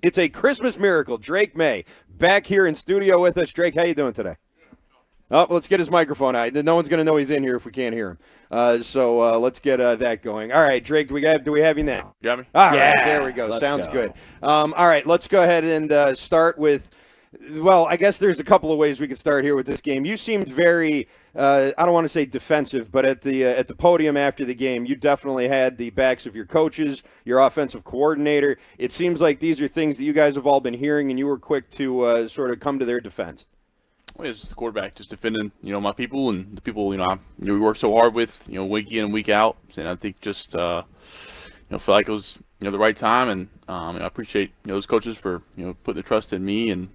It's a Christmas miracle. Drake Maye back here in studio with us. Drake, how you doing today? Oh, let's get his microphone out. No one's going to know he's in here if we can't hear him. So let's get that going. All right, Drake, do we have you now? You got me? All Yeah, right, there we go. let's Sounds go. good. All right, let's go ahead and start with. Well, I guess there's a couple of ways we could start here with this game. You seemed very, I don't want to say defensive, but at the podium after the game, you definitely had the backs of your coaches, your offensive coordinator. It seems like these are things that you guys have all been hearing, and you were quick to sort of come to their defense. Well, it's just the quarterback, just defending, my people and the people, we work so hard with, week in and week out. And I think just, feel like it was, the right time. And I appreciate, those coaches for, putting the trust in me, and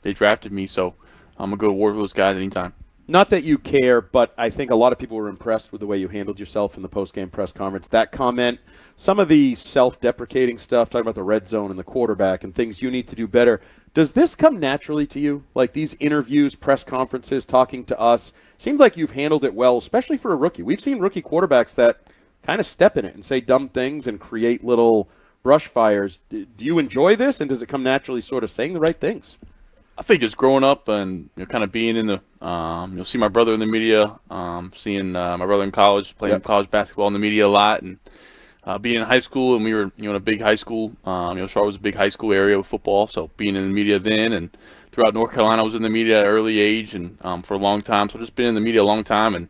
they drafted me. So I'm going to go to war with those guys anytime. Not that you care, but I think a lot of people were impressed with the way you handled yourself in the post-game press conference. That comment, some of the self-deprecating stuff, talking about the red zone and the quarterback and things you need to do better. Does this come naturally to you? Like these interviews, press conferences, talking to us? Seems like you've handled it well, especially for a rookie. We've seen rookie quarterbacks that kind of step in it and say dumb things and create little brush fires. Do you enjoy this, and does it come naturally sort of saying the right things? I think just growing up and kind of being in the, see my brother in the media, seeing my brother in college, playing college basketball in the media a lot, and being in high school, and we were, in a big high school. Charlotte was a big high school area with football, so being in the media then, and throughout North Carolina, I was in the media at an early age and for a long time. So just been in the media a long time, and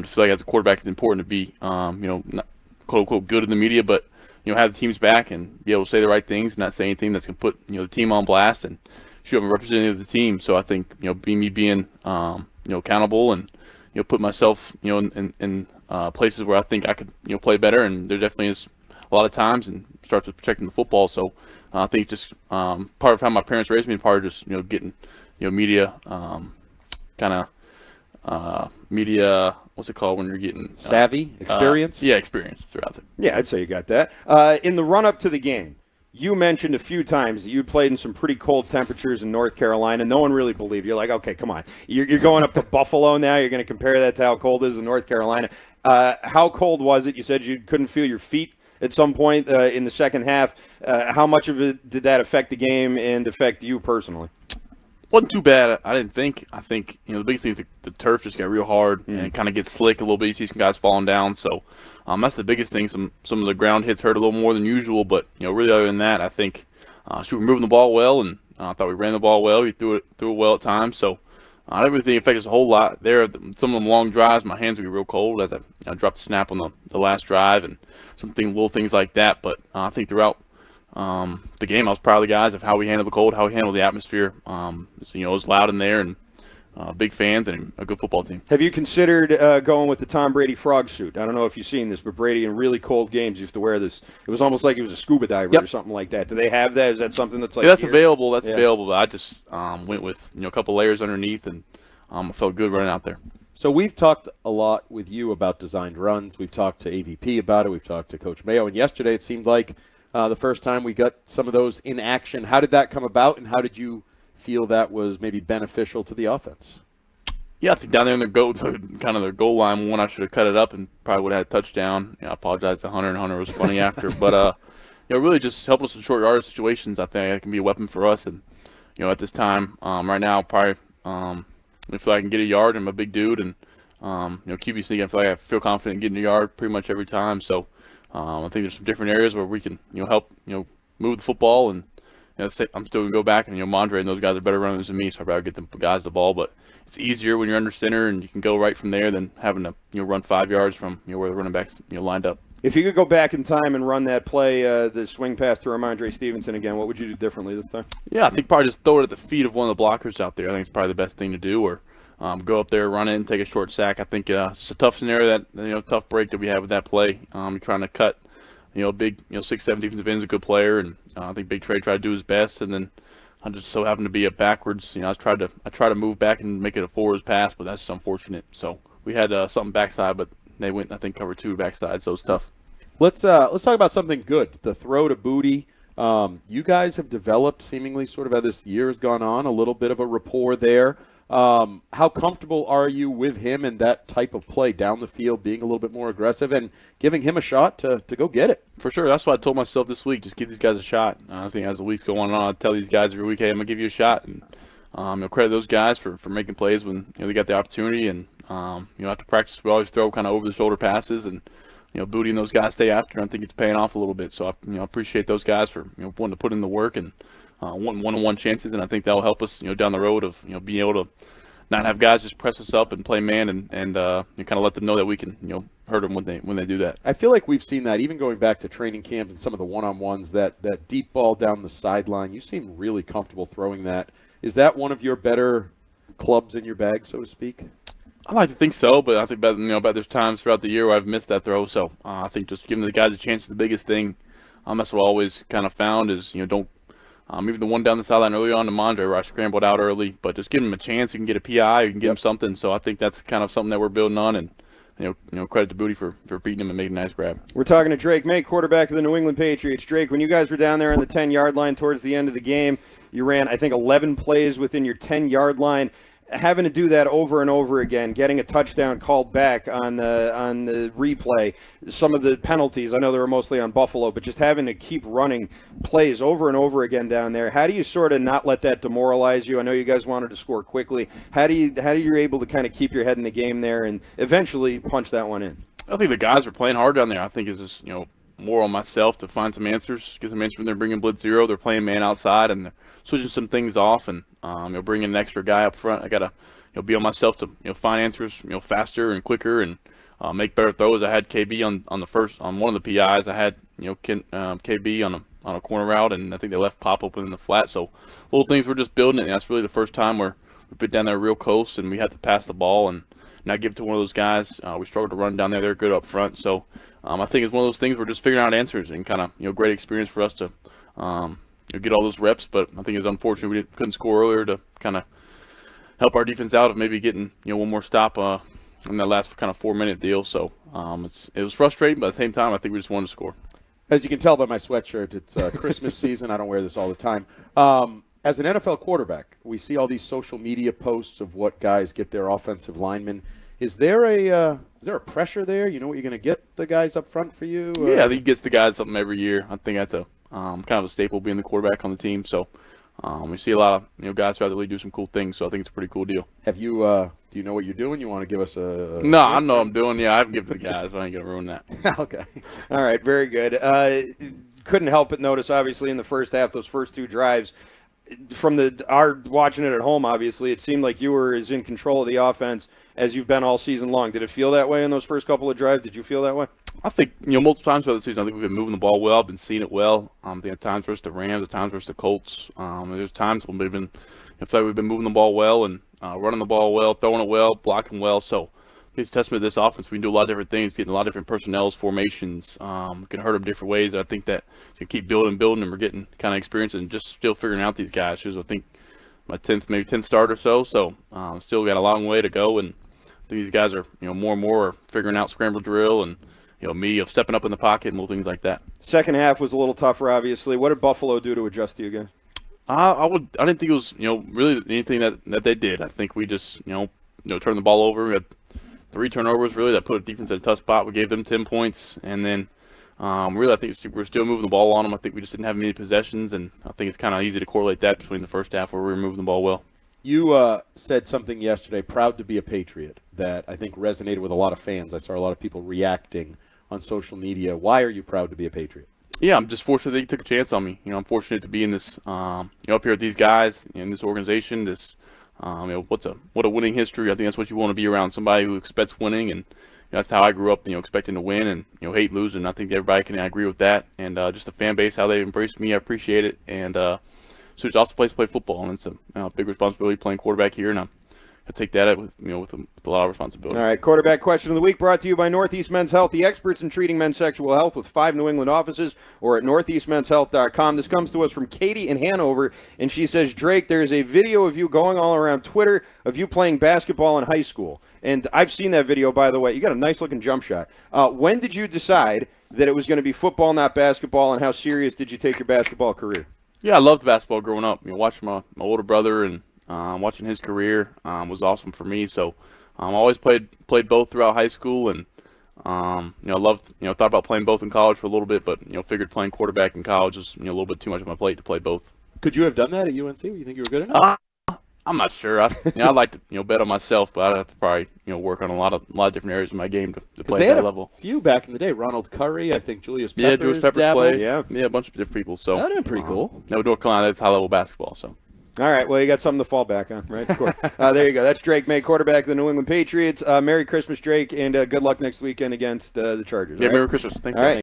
just feel like as a quarterback, it's important to be, not quote unquote good in the media, but have the team's back and be able to say the right things and not say anything that's gonna put the team on blast and show I'm a representative of the team. So I think being accountable and put myself in places where I think I could play better, and there definitely is a lot of times, and starts with protecting the football. So I think just part of how my parents raised me, and part of just getting media media, what's it called when you're getting savvy experience? Experience throughout it. Yeah, I'd say you got that. In the run-up to the game, you mentioned a few times that you played in some pretty cold temperatures in North Carolina. No one really believed you. You're like, okay, come on. You're going up to Buffalo now. You're going to compare that to how cold it is in North Carolina. How cold was it? You said you couldn't feel your feet at some point in the second half. How much of it did that affect the game and affect you personally? Wasn't too bad, I didn't think. I think the biggest thing is the turf just got real hard and it kind of gets slick a little bit. You see some guys falling down, so that's the biggest thing. Some of the ground hits hurt a little more than usual, but really other than that, I think we were moving the ball well, and I thought we ran the ball well. We threw it well at times, so I didn't really think it affected us a whole lot there. Some of them long drives, my hands would be real cold as I dropped the snap on the last drive, and little things like that. But I think throughout the game, I was proud of the guys of how we handled the cold, how we handled the atmosphere. It was loud in there, and big fans and a good football team. Have you considered going with the Tom Brady frog suit? I don't know if you've seen this, but Brady in really cold games used to wear this. It was almost like he was a scuba diver or something like that. Do they have that? Is that something that's like that's available? That's available. But I just went with a couple layers underneath, and I felt good running out there. So we've talked a lot with you about designed runs. We've talked to AVP about it. We've talked to Coach Mayo. And yesterday it seemed like the first time we got some of those in action. How did that come about, and how did you feel that was maybe beneficial to the offense? Yeah, I think down there in the goal line one, I should have cut it up and probably would have had a touchdown. I apologize to Hunter, and Hunter was funny after. But, really just helping us in short yardage situations. I think it can be a weapon for us. And, at this time, right now, probably I feel like I can get a yard. I'm a big dude. And, QB sneak, I feel like I feel confident in getting a yard pretty much every time. So I think there's some different areas where we can, help, move the football. And I'm still going to go back and, Mondre and those guys are better runners than me, so I'd rather get the guys the ball. But it's easier when you're under center and you can go right from there than having to, run 5 yards from, where the running backs, lined up. If you could go back in time and run that play, the swing pass to Ramondre Stevenson again, what would you do differently this time? Yeah, I think probably just throw it at the feet of one of the blockers out there. I think it's probably the best thing to do, or go up there, run it, and take a short sack. I think it's a tough scenario, tough break that we have with that play. You're trying to cut, big, 6'7" defensive end is a good player, and I think Big Trey tried to do his best, and then I just so happened to be a backwards. I tried to move back and make it a forwards pass, but that's just unfortunate. So we had something backside, but they went, I think, cover 2 backside, so it's tough. Let's talk about something good. The throw to Booty. You guys have developed seemingly sort of as this year has gone on, a little bit of a rapport there. How comfortable are you with him and that type of play down the field, being a little bit more aggressive and giving him a shot to go get it? For sure. That's what I told myself this week. Just give these guys a shot. I think as the week's going on, I tell these guys every week, hey, I'm going to give you a shot. And credit those guys for making plays when they got the opportunity. And after practice, we always throw kind of over-the-shoulder passes and booting those guys stay after. I think it's paying off a little bit. So I appreciate those guys for wanting to put in the work and wanting one-on-one chances. And I think that will help us down the road of being able to not have guys just press us up and play man and kind of let them know that we can hurt them when they do that. I feel like we've seen that even going back to training camp and some of the one-on-ones, that deep ball down the sideline. You seem really comfortable throwing that. Is that one of your better clubs in your bag, so to speak? I like to think so, but I think but there's times throughout the year where I've missed that throw. So I think just giving the guys a chance is the biggest thing. That's what I always kind of found is don't. Even the one down the sideline early on to Mondre where I scrambled out early, but just give him a chance. You can get a PI, you can get him something. So I think that's kind of something that we're building on, and credit to Booty for beating him and making a nice grab. We're talking to Drake Maye, quarterback of the New England Patriots. Drake, when you guys were down there on the 10-yard line towards the end of the game, you ran, I think, 11 plays within your 10-yard line. Having to do that over and over again, getting a touchdown called back on the replay, some of the penalties, I know they were mostly on Buffalo, but just having to keep running plays over and over again down there. How do you sort of not let that demoralize you? I know you guys wanted to score quickly. How do you able to kind of keep your head in the game there and eventually punch that one in? I think the guys are playing hard down there. I think it's just more on myself to find some answers, get some answers when they're bringing blitz zero. They're playing man outside and they're switching some things off and bringing an extra guy up front. I gotta be on myself to find answers faster and quicker and make better throws. I had KB on one of the PIs. I had KB on a corner route, and I think they left pop open in the flat. So little things we're just building, and that's really the first time where we've been down there real close and we had to pass the ball and not give it to one of those guys. We struggled to run down there. They're good up front. So I think it's one of those things we're just figuring out answers and kind of great experience for us to get all those reps. But I think it's unfortunate we couldn't score earlier to kind of help our defense out of maybe getting one more stop in that last kind of 4-minute deal. So it was frustrating, but at the same time I think we just wanted to score. As you can tell by my sweatshirt, it's Christmas season. I don't wear this all the time. As an NFL quarterback, we see all these social media posts of what guys get their offensive linemen. Is there a pressure there? You know what you're going to get the guys up front for you? Yeah, I think he gets the guys something every year. I think that's a kind of a staple being the quarterback on the team. So we see a lot of guys throughout the league do some cool things. So I think it's a pretty cool deal. Have you? Do you know what you're doing? You want to give us a? No, I know what I'm doing. Yeah, I haven't given it to the guys. I ain't gonna ruin that. Okay. All right. Very good. Couldn't help but notice, obviously, in the first half, those first two drives. From our watching it at home, obviously, it seemed like you were as in control of the offense as you've been all season long. Did it feel that way in those first couple of drives? Did you feel that way? I think, multiple times throughout the season, I think we've been moving the ball well. I've been seeing it well. At times versus the Rams, at times versus the Colts. There's times when we've been, I feel like we've been moving the ball well and running the ball well, throwing it well, blocking well. So it's a testament to this offense. We can do a lot of different things, getting a lot of different personnel, formations. We can hurt them different ways. I think that we can keep building, and we're getting kind of experience and just still figuring out these guys. Because I think my 10th start or so. So still got a long way to go. And I think these guys are, more and more figuring out scramble drill and, me of stepping up in the pocket and little things like that. Second half was a little tougher, obviously. What did Buffalo do to adjust to you guys? I didn't think it was, really anything that they did. I think we just, turned the ball over. We had 3 turnovers, really, that put a defense in a tough spot. We gave them 10 points. And then, really, I think we're still moving the ball on them. I think we just didn't have many possessions. And I think it's kind of easy to correlate that between the first half where we were moving the ball well. You said something yesterday, proud to be a Patriot, that I think resonated with a lot of fans. I saw a lot of people reacting on social media. Why are you proud to be a Patriot? Yeah, I'm just fortunate that he took a chance on me. I'm fortunate to be in this, up here with these guys, in this organization, this, what a winning history. I think that's what you want to be around, somebody who expects winning, and that's how I grew up, expecting to win and, hate losing. I think everybody can agree with that, and just the fan base, how they embraced me, I appreciate it, and so it's also a place to play football, and it's a big responsibility playing quarterback here, and I take that with a lot of responsibility. All right, quarterback question of the week brought to you by Northeast Men's Health, the experts in treating men's sexual health with 5 New England offices or at northeastmenshealth.com. This comes to us from Katie in Hanover, and she says, Drake, there's a video of you going all around Twitter of you playing basketball in high school. And I've seen that video, by the way. You got a nice-looking jump shot. When did you decide that it was going to be football, not basketball, and how serious did you take your basketball career? Yeah, I loved basketball growing up. Watching my older brother and watching his career was awesome for me. So I always played both throughout high school, and loved thought about playing both in college for a little bit, but figured playing quarterback in college was a little bit too much on my plate to play both. Could you have done that at UNC? You think you were good enough? I'm not sure. I'd like to bet on myself, but I'd have to probably work on a lot of different areas of my game to play at that level. A few back in the day. Ronald Curry, I think Julius Peppers. Yeah, Julius Peppers dabbled. played. Yeah, a bunch of different people. So that'd been pretty cool. No, North Carolina, that's high level basketball. So. All right, well, you got something to fall back on, right? Of course. There you go. That's Drake Maye, quarterback of the New England Patriots. Merry Christmas, Drake, and good luck next weekend against the Chargers. Yeah, right? Merry Christmas. Thanks. All right.